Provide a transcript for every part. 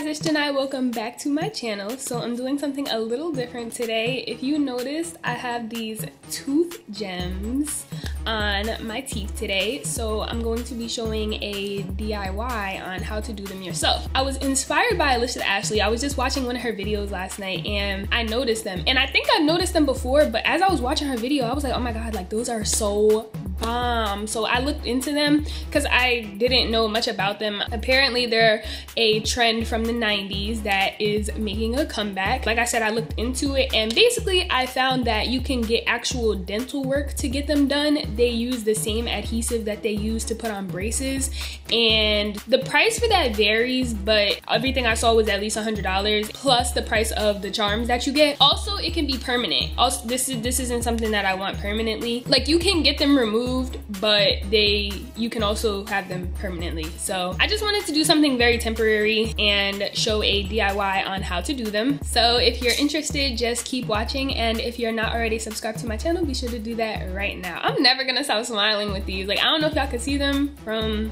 it's Janai. Welcome back to my channel. So I'm doing something a little different today. If you noticed, I have these tooth gems on my teeth today. So I'm going to be showing a DIY on how to do them yourself. I was inspired by Alicia Ashley. I was just watching one of her videos last night and I noticed them. And I think I've noticed them before, but as I was watching her video, I was like, oh my God, like those are so bomb. So I looked into them because I didn't know much about them. Apparently they're a trend from the 90s that is making a comeback. Like I said, I looked into it and basically I found that you can get actual dental work to get them done. They use the same adhesive that they use to put on braces, and the price for that varies, but everything I saw was at least $100 plus the price of the charms that you get. Also, it can be permanent. Also, this isn't something that I want permanently. Like, you can get them removed, but you can also have them permanently. So I just wanted to do something very temporary and show a DIY on how to do them. So if you're interested, just keep watching, and if you're not already subscribed to my channel, be sure to do that right now. I'm never gonna stop smiling with these. Like, I don't know if y'all can see them from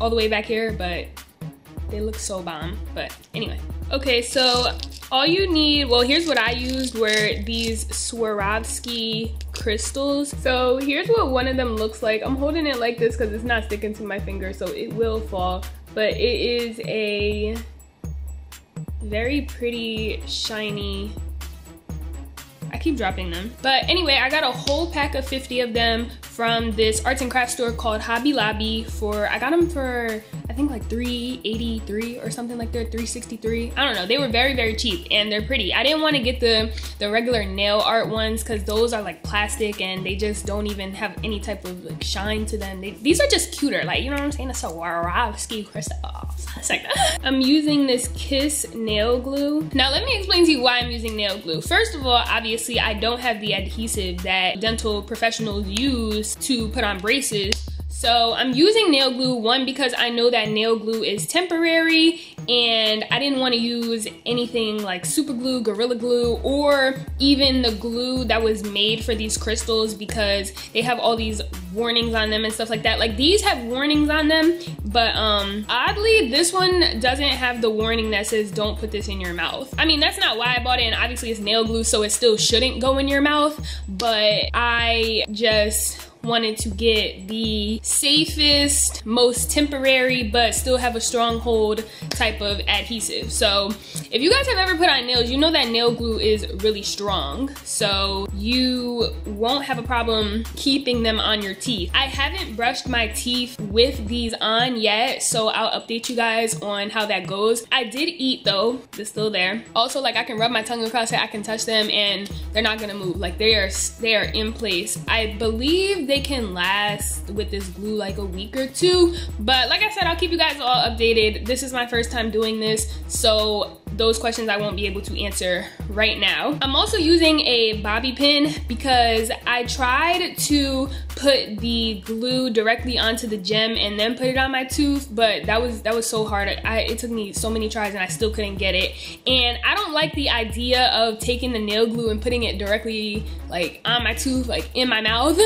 all the way back here, but they look so bomb. But anyway, okay, so all you need, well, here's what I used, were these Swarovski crystals. So here's what one of them looks like. I'm holding it like this because it's not sticking to my finger, so it will fall, but it is a very pretty shiny, I keep dropping them. But anyway, I got a whole pack of 50 of them from this arts and crafts store called Hobby Lobby I got them for, I think like $3.83 or something like that, $3.63. I don't know, they were very, very cheap and they're pretty. I didn't want to get the regular nail art ones because those are like plastic and they just don't even have any type of like shine to them. These are just cuter, like, you know what I'm saying? It's a Swarovski crystal. It's like that. I'm using this Kiss nail glue. Now let me explain to you why I'm using nail glue. First of all, obviously I don't have the adhesive that dental professionals use to put on braces. So I'm using nail glue, one, because I know that nail glue is temporary and I didn't want to use anything like super glue, Gorilla Glue, or even the glue that was made for these crystals because they have all these warnings on them and stuff like that. Like, these have warnings on them, but oddly this one doesn't have the warning that says don't put this in your mouth. I mean, that's not why I bought it, and obviously it's nail glue, so it still shouldn't go in your mouth, but I just wanted to get the safest, most temporary, but still have a strong hold type of adhesive. So if you guys have ever put on nails, you know that nail glue is really strong, so you won't have a problem keeping them on your teeth. I haven't brushed my teeth with these on yet, so I'll update you guys on how that goes. I did eat though, they're still there. Also, like, I can rub my tongue across it, I can touch them, and they're not gonna move. Like, they are in place. I believe they can last with this glue like a week or two, but like I said, I'll keep you guys all updated. This is my first time doing this, so those questions I won't be able to answer right now. I'm also using a bobby pin because I tried to put the glue directly onto the gem and then put it on my tooth, but that was so hard. It took me so many tries and I still couldn't get it. And I don't like the idea of taking the nail glue and putting it directly like on my tooth, like in my mouth.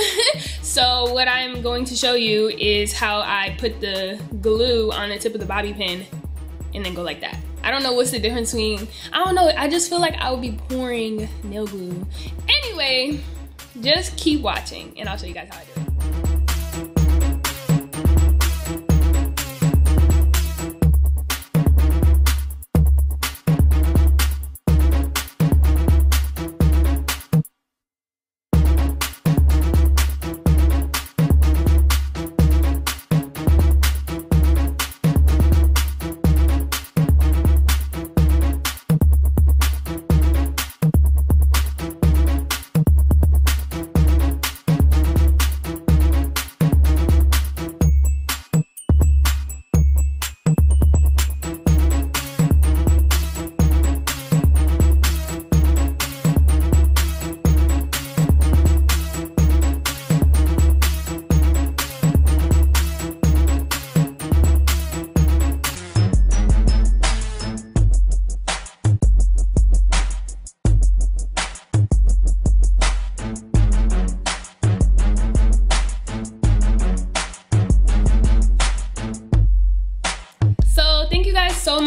So what I'm going to show you is how I put the glue on the tip of the bobby pin and then go like that. I don't know what's the difference between, I don't know, I just feel like I would be pouring nail glue. Anyway, just keep watching and I'll show you guys how I do it.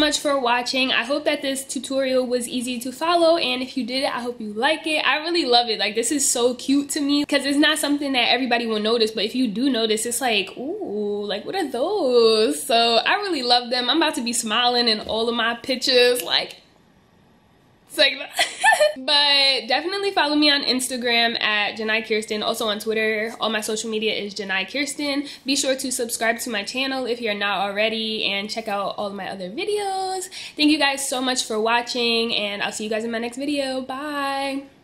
much for watching. I hope that this tutorial was easy to follow, and if you did it, I hope you like it. I really love it. Like, this is so cute to me because it's not something that everybody will notice, but if you do notice, it's like, ooh, like what are those? So I really love them. I'm about to be smiling in all of my pictures, like but definitely follow me on Instagram at Janai Kirsten. Also on Twitter, all my social media is Janai Kirsten. Be sure to subscribe to my channel if you're not already, and check out all of my other videos. Thank you guys so much for watching, and I'll see you guys in my next video. Bye.